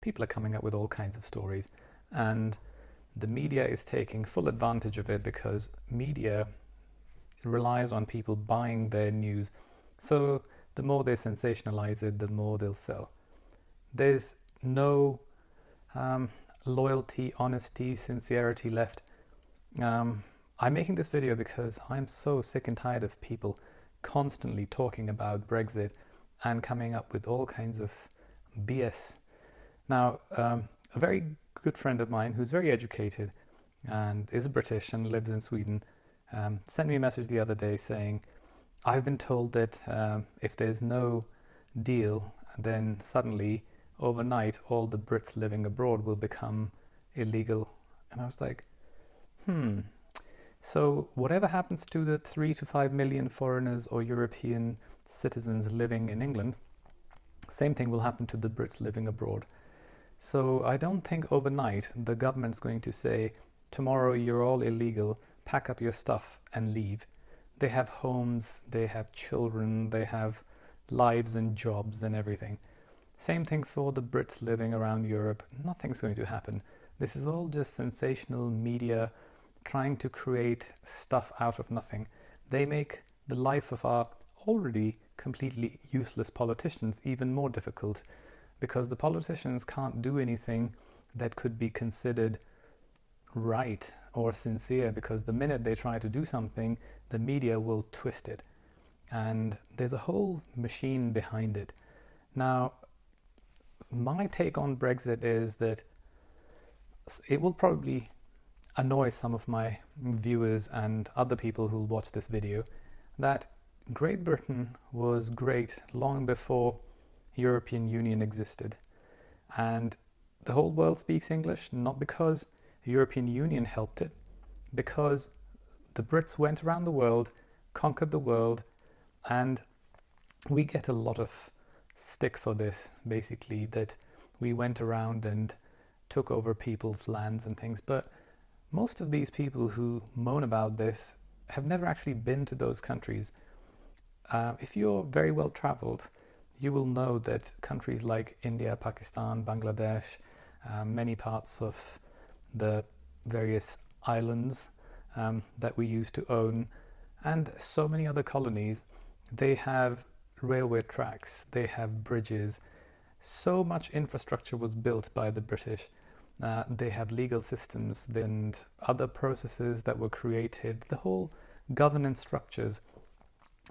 people are coming up with all kinds of stories, and the media is taking full advantage of it because media relies on people buying their news. So the more they sensationalize it, the more they'll sell. There's no loyalty, honesty, sincerity left. I'm making this video because I'm so sick and tired of people constantly talking about Brexit and coming up with all kinds of BS. Now, a very good friend of mine who's very educated and is British and lives in Sweden sent me a message the other day saying, I've been told that if there's no deal, then suddenly, overnight, all the Brits living abroad will become illegal. And I was like, So whatever happens to the 3 to 5 million foreigners or European citizens living in England, same thing will happen to the Brits living abroad. So I don't think overnight the government's going to say, tomorrow you're all illegal, pack up your stuff and leave. They have homes, they have children, they have lives and jobs and everything. Same thing for the Brits living around Europe. Nothing's going to happen. This is all just sensational media trying to create stuff out of nothing. They make the life of our already completely useless politicians even more difficult, because the politicians can't do anything that could be considered right or sincere, because the minute they try to do something, the media will twist it. And there's a whole machine behind it. Now, my take on Brexit is that it will probably annoy some of my viewers and other people who'll watch this video, that Great Britain was great long before European Union existed. And the whole world speaks English, not because the European Union helped it, because the Brits went around the world, conquered the world, and we get a lot of stick for this, basically, that we went around and took over people's lands and things. But most of these people who moan about this have never actually been to those countries. If you're very well traveled, you will know that countries like India, Pakistan, Bangladesh, many parts of the various islands that we used to own, and so many other colonies, they have railway tracks, they have bridges. So much infrastructure was built by the British. They have legal systems and other processes that were created, the whole governance structures.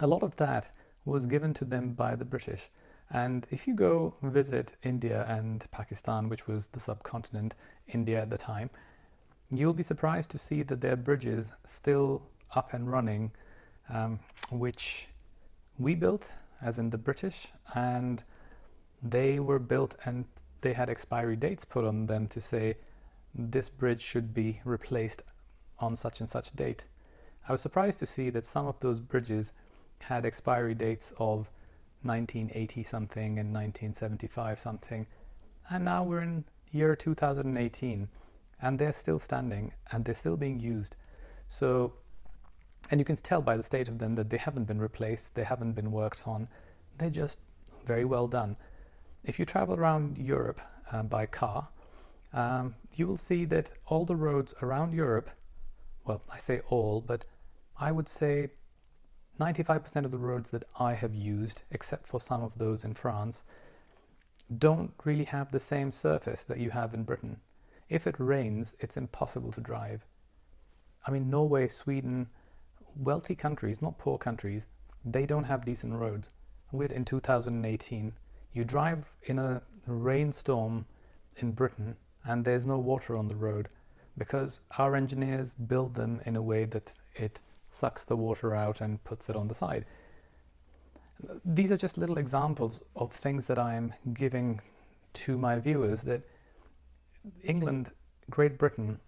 A lot of that was given to them by the British. And if you go visit India and Pakistan, which was the subcontinent, India at the time, you'll be surprised to see that there are bridges still up and running, which we built, as in the British, and they were built and they had expiry dates put on them to say this bridge should be replaced on such and such date. I was surprised to see that some of those bridges had expiry dates of 1980 something and 1975 something, and now we're in year 2018 and they're still standing and they're still being used. So, and you can tell by the state of them that they haven't been replaced, they haven't been worked on, they're just very well done. If you travel around Europe by car, you will see that all the roads around Europe, well, I say all, but I would say 95% of the roads that I have used, except for some of those in France, don't really have the same surface that you have in Britain. If it rains, it's impossible to drive. I mean, Norway, Sweden, wealthy countries, not poor countries, they don't have decent roads. We're in 2018. You drive in a rainstorm in Britain and there's no water on the road because our engineers build them in a way that it sucks the water out and puts it on the side. These are just little examples of things that I'm giving to my viewers, that England, Great Britain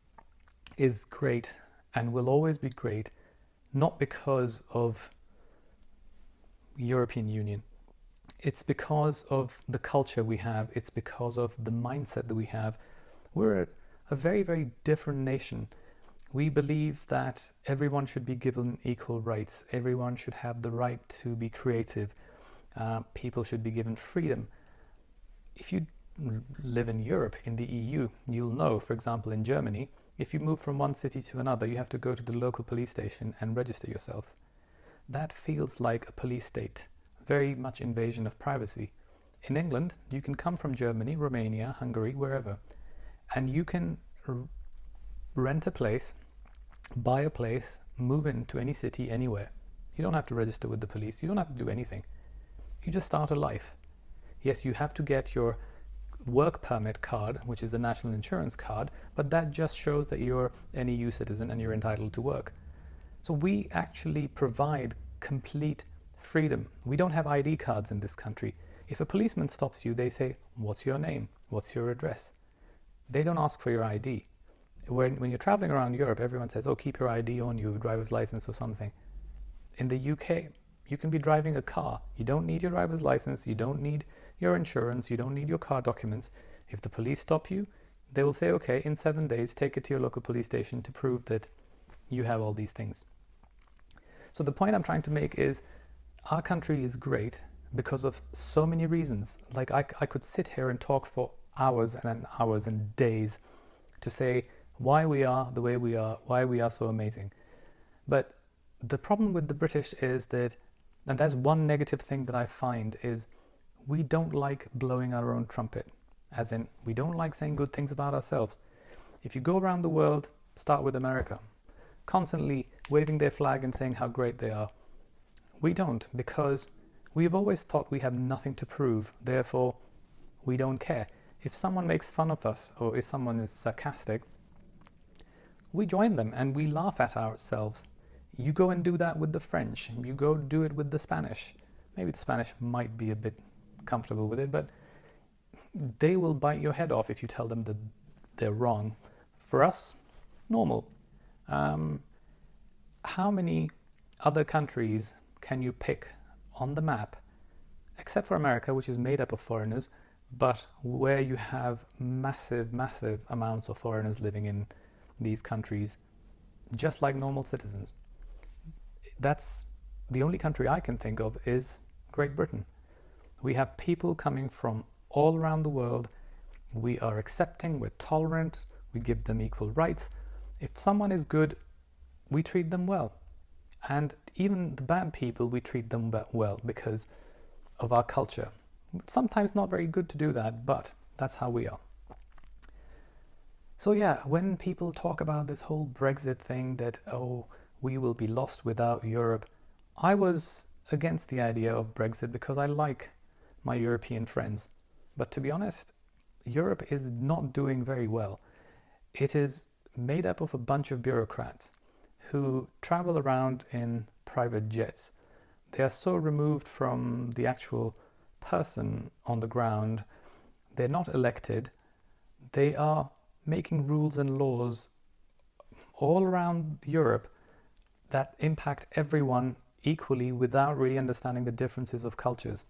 is great and will always be great, not because of European Union. It's because of the culture we have. It's because of the mindset that we have. We're a very, very different nation. We believe that everyone should be given equal rights. Everyone should have the right to be creative. People should be given freedom. If you live in Europe, in the EU, you'll know, for example, in Germany, if you move from one city to another, you have to go to the local police station and register yourself. That feels like a police state, very much invasion of privacy. In England, you can come from Germany, Romania, Hungary, wherever, and you can rent a place, buy a place, move into any city, anywhere. You don't have to register with the police. You don't have to do anything. You just start a life. Yes, you have to get your work permit card, which is the national insurance card, but that just shows that you're an EU citizen and you're entitled to work. So we actually provide complete freedom. We don't have ID cards in this country. If a policeman stops you, they say, "What's your name? What's your address?" They don't ask for your ID. When you're traveling around Europe, everyone says, "Oh, keep your ID on you, driver's license or something." In the UK, you can be driving a car. You don't need your driver's license. You don't need your insurance. You don't need your car documents. If the police stop you, they will say, "Okay, in 7 days, take it to your local police station to prove that you have all these things." So the point I'm trying to make is our country is great because of so many reasons. Like I could sit here and talk for hours and hours and days to say why we are the way we are, why we are so amazing. But the problem with the British is that, and that's one negative thing that I find, is we don't like blowing our own trumpet. As in, we don't like saying good things about ourselves. If you go around the world, start with America, constantly waving their flag and saying how great they are. We don't, because we've always thought we have nothing to prove, therefore we don't care. If someone makes fun of us or if someone is sarcastic, we join them and we laugh at ourselves. You go and do that with the French, you go do it with the Spanish. Maybe the Spanish might be a bit comfortable with it, but they will bite your head off if you tell them that they're wrong. For us, normal. How many other countries can you pick on the map, except for America, which is made up of foreigners, but where you have massive, massive amounts of foreigners living in these countries, just like normal citizens? That's the only country I can think of is Great Britain. We have people coming from all around the world. We are accepting, we're tolerant, we give them equal rights. If someone is good, we treat them well. And even the bad people, we treat them well because of our culture. Sometimes not very good to do that, but that's how we are. So yeah, when people talk about this whole Brexit thing that, oh, we will be lost without Europe, I was against the idea of Brexit because I like my European friends. But to be honest, Europe is not doing very well. It is made up of a bunch of bureaucrats who travel around in private jets. They are so removed from the actual person on the ground. They're not elected. They are making rules and laws all around Europe that impact everyone equally without really understanding the differences of cultures.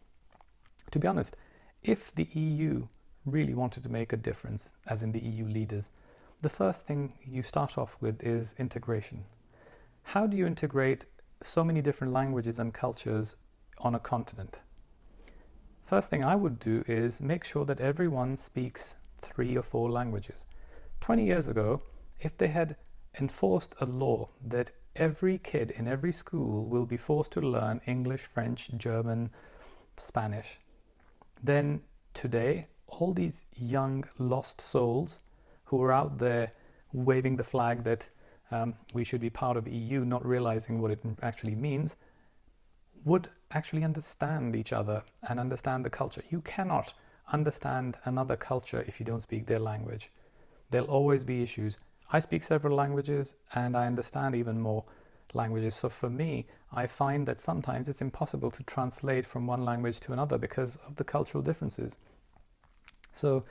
To be honest, if the EU really wanted to make a difference, as in the EU leaders, the first thing you start off with is integration. How do you integrate so many different languages and cultures on a continent? First thing I would do is make sure that everyone speaks 3 or 4 languages. 20 years ago, if they had enforced a law that every kid in every school will be forced to learn English, French, German, Spanish, then today all these young lost souls who are out there waving the flag that we should be part of EU, not realizing what it actually means, would actually understand each other and understand the culture. You cannot understand another culture if you don't speak their language. There'll always be issues. I speak several languages and I understand even more languages. So for me, I find that sometimes it's impossible to translate from one language to another because of the cultural differences. So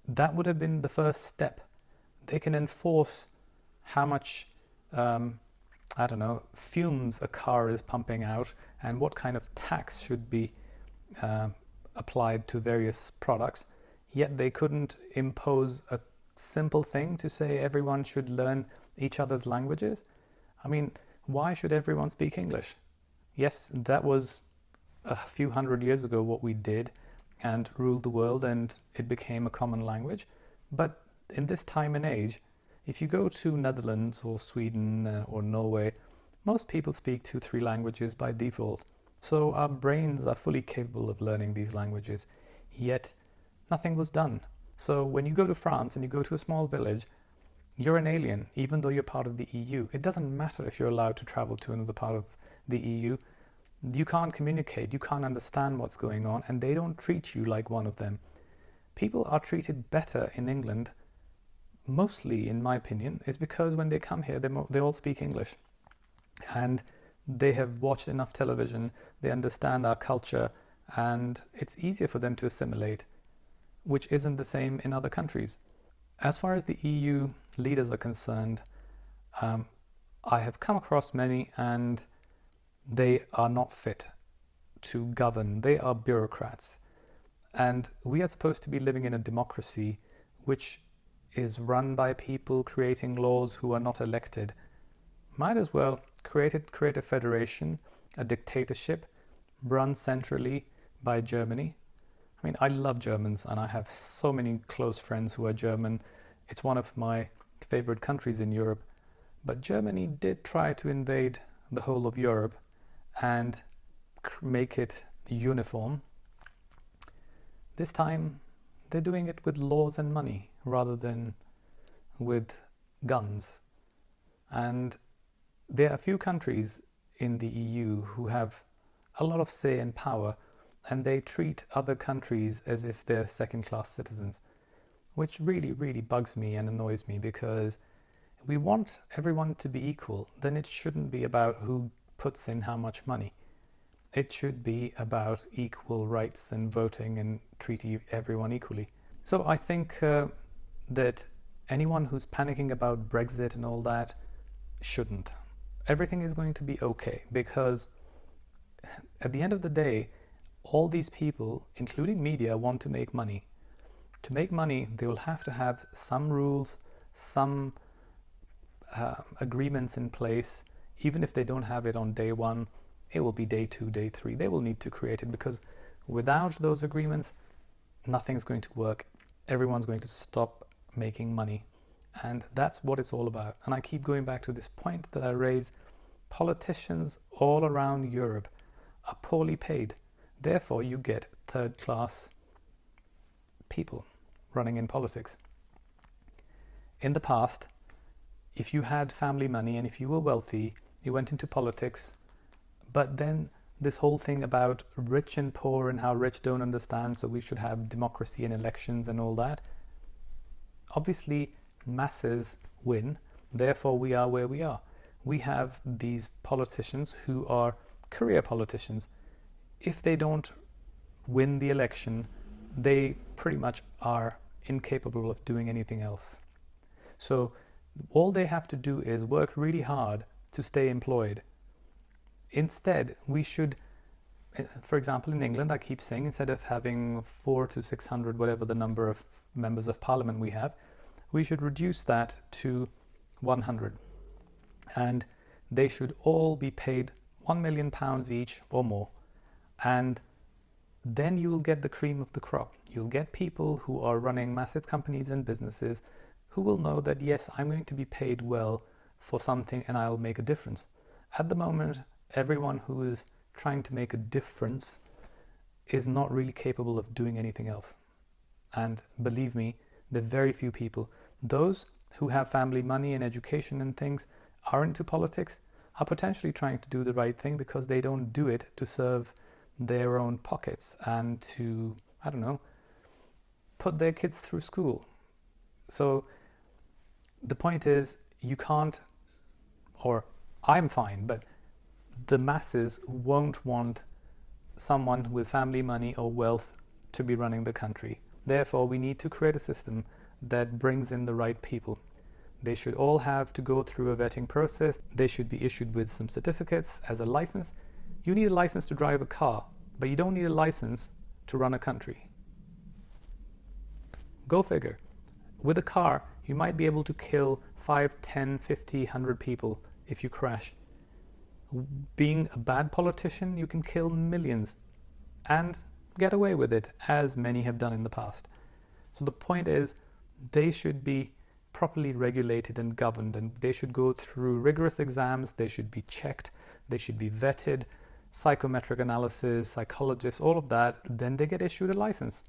that would have been the first step. They can enforce how much, fumes a car is pumping out and what kind of tax should be applied to various products. Yet they couldn't impose a simple thing to say everyone should learn each other's languages. I mean, why should everyone speak English? Yes, that was a few hundred years ago what we did, and ruled the world, and it became a common language. But in this time and age, if you go to Netherlands or Sweden or Norway, most people speak 2-3 languages by default. So our brains are fully capable of learning these languages, yet nothing was done. So when you go to France and you go to a small village, you're an alien, even though you're part of the EU. It doesn't matter if you're allowed to travel to another part of the EU. You can't communicate, you can't understand what's going on, and they don't treat you like one of them. People are treated better in England, mostly, in my opinion, is because when they come here, they all speak English. And they have watched enough television, they understand our culture, and it's easier for them to assimilate, which isn't the same in other countries. As far as the EU leaders are concerned, I have come across many, and they are not fit to govern. They are bureaucrats. And we are supposed to be living in a democracy which is run by people creating laws who are not elected. Might as well create a federation, a dictatorship, run centrally by Germany. I mean, I love Germans, and I have so many close friends who are German. It's one of my favorite countries in Europe. But Germany did try to invade the whole of Europe and make it uniform. This time, they're doing it with laws and money rather than with guns. And there are a few countries in the EU who have a lot of say and power, and they treat other countries as if they're second-class citizens, which really, really bugs me and annoys me, because we want everyone to be equal. Then it shouldn't be about who puts in how much money. It should be about equal rights and voting and treating everyone equally. So I think that anyone who's panicking about Brexit and all that shouldn't. Everything is going to be okay, because at the end of the day, all these people, including media, want to make money. To make money, they will have to have some rules, some agreements in place. Even if they don't have it on day one, it will be day 2, day 3. They will need to create it, because without those agreements, nothing's going to work. Everyone's going to stop making money. And that's what it's all about. And I keep going back to this point that I raise. Politicians all around Europe are poorly paid. Therefore, you get third-class people running in politics. In the past, if you had family money and if you were wealthy, you went into politics. But then this whole thing about rich and poor and how rich don't understand, so we should have democracy and elections and all that. Obviously, masses win. Therefore, we are where we are. We have these politicians who are career politicians. If they don't win the election, they pretty much are incapable of doing anything else. So all they have to do is work really hard to stay employed. Instead, we should, for example, in England, I keep saying, instead of having 400 to 600, whatever the number of members of parliament we have, we should reduce that to 100. And they should all be paid £1 million each or more. And then you will get the cream of the crop. You'll get people who are running massive companies and businesses who will know that, yes, I'm going to be paid well for something and I'll make a difference. At the moment, everyone who is trying to make a difference is not really capable of doing anything else. And believe me, there are very few people. Those who have family money and education and things are into politics are potentially trying to do the right thing because they don't do it to serve their own pockets and to, I don't know, put their kids through school. So the point is, you can't, or I'm fine, but the masses won't want someone with family money or wealth to be running the country. Therefore, we need to create a system that brings in the right people. They should all have to go through a vetting process. They should be issued with some certificates as a license. You need a license to drive a car, but you don't need a license to run a country. Go figure. With a car, you might be able to kill 5, 10, 50, 100 people if you crash. Being a bad politician, you can kill millions and get away with it, as many have done in the past. So the point is, they should be properly regulated and governed, and they should go through rigorous exams, they should be checked, they should be vetted, psychometric analysis, psychologists, all of that. Then they get issued a license.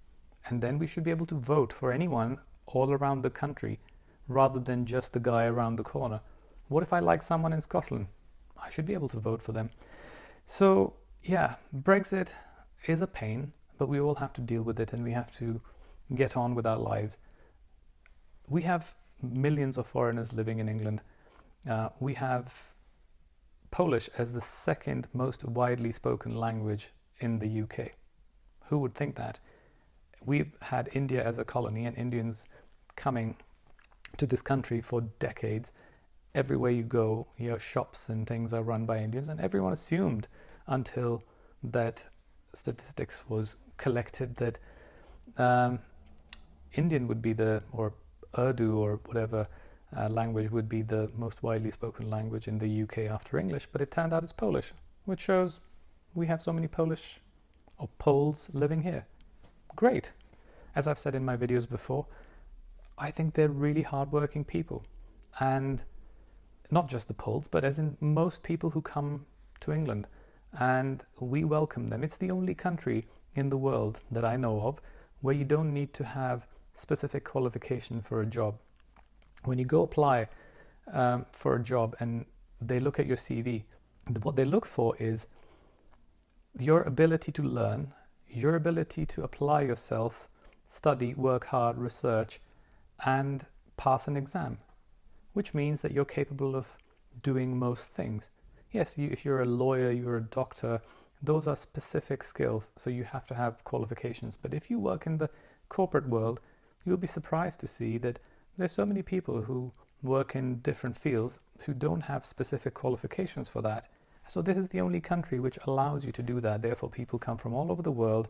And then we should be able to vote for anyone all around the country, rather than just the guy around the corner. What if I like someone in Scotland? I should be able to vote for them. So yeah, Brexit is a pain, but we all have to deal with it, and we have to get on with our lives. We have millions of foreigners living in England. We have Polish as the second most widely spoken language in the UK. Who would think that? We've had India as a colony, and Indians coming to this country for decades. Everywhere you go, your shops and things are run by Indians, and everyone assumed until that statistics was collected that Indian would be or Urdu or whatever language would be the most widely spoken language in the UK after English, but it turned out it's Polish, which shows we have so many Polish or Poles living here. Great. As I've said in my videos before, I think they're really hardworking people, and not just the Poles, but as in most people who come to England, and we welcome them. It's the only country in the world that I know of where you don't need to have specific qualification for a job. When you go apply for a job and they look at your CV, what they look for is your ability to learn, your ability to apply yourself, study, work hard, research, and pass an exam, which means that you're capable of doing most things. Yes, if you're a lawyer, you're a doctor, those are specific skills, so you have to have qualifications. But if you work in the corporate world, you'll be surprised to see that there's so many people who work in different fields who don't have specific qualifications for that. So this is the only country which allows you to do that. Therefore, people come from all over the world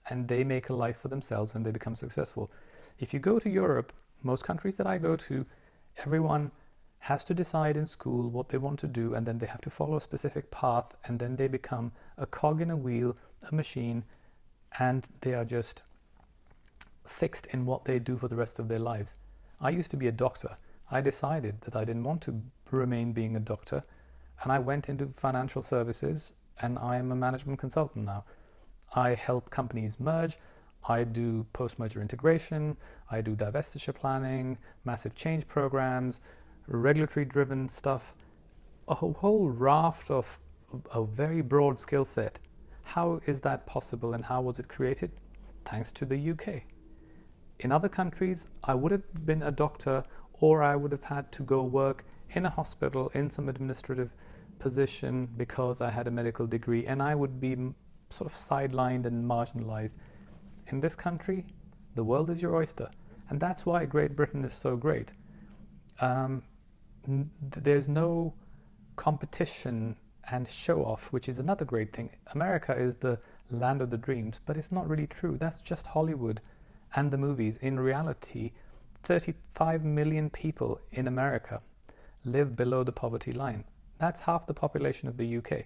and they make a life for themselves and they become successful. If you go to Europe, most countries that I go to, everyone has to decide in school what they want to do, and then they have to follow a specific path, and then they become a cog in a wheel, a machine, and they are just fixed in what they do for the rest of their lives. I used to be a doctor. I decided that I didn't want to remain being a doctor, and I went into financial services, and I am a management consultant now. I help companies merge, I do post-merger integration, I do divestiture planning, massive change programs, regulatory-driven stuff, a whole raft of a very broad skill set. How is that possible, and how was it created? Thanks to the UK. In other countries, I would have been a doctor, or I would have had to go work in a hospital in some administrative position because I had a medical degree, and I would be sort of sidelined and marginalized. In this country, the world is your oyster, and that's why Great Britain is so great. There's no competition and show off, which is another great thing. America is the land of the dreams, but it's not really true. That's just Hollywood and the movies. In reality, 35 million people in America live below the poverty line. That's half the population of the UK.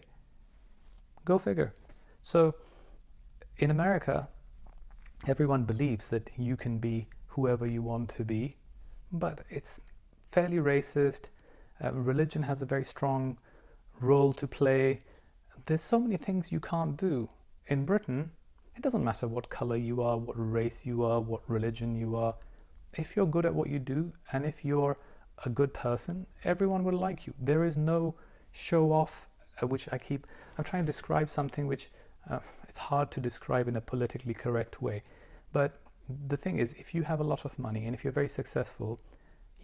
Go figure. So in America, everyone believes that you can be whoever you want to be, but it's fairly racist. Religion has a very strong role to play. There's so many things you can't do. In Britain, it doesn't matter what color you are, what race you are, what religion you are. If you're good at what you do, and if you're a good person, everyone will like you. There is no show off, I'm trying to describe something which it's hard to describe in a politically correct way. But the thing is, if you have a lot of money and if you're very successful,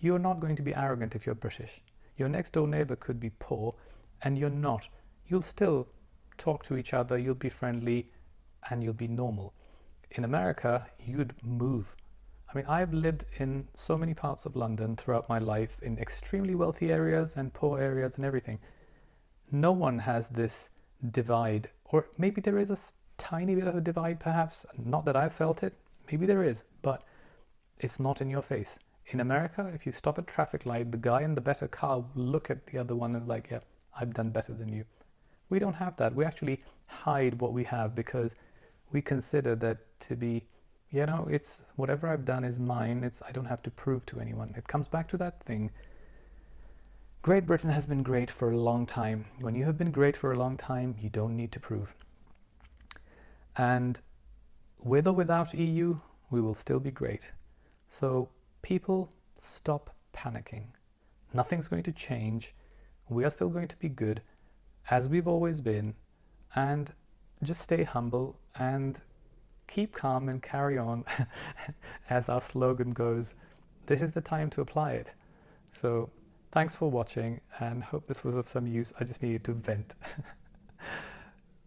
you're not going to be arrogant if you're British. Your next door neighbor could be poor and you're not. You'll still talk to each other, you'll be friendly, and you'll be normal. In America, you'd move. I mean, I've lived in so many parts of London throughout my life, in extremely wealthy areas and poor areas and everything. No one has this divide, or maybe there is a tiny bit of a divide perhaps, not that I've felt it, maybe there is, but it's not in your face. In America, if you stop at traffic light, the guy in the better car will look at the other one and like, yeah, I've done better than you. We don't have that. We actually hide what we have because we consider that to be, it's whatever I've done is mine. I don't have to prove to anyone. It comes back to that thing. Great Britain has been great for a long time. When you have been great for a long time, you don't need to prove. And with or without EU, we will still be great. So people, stop panicking. Nothing's going to change. We are still going to be good, as we've always been. And just stay humble and keep calm and carry on. As our slogan goes, this is the time to apply it. So thanks for watching, and hope this was of some use. I just needed to vent.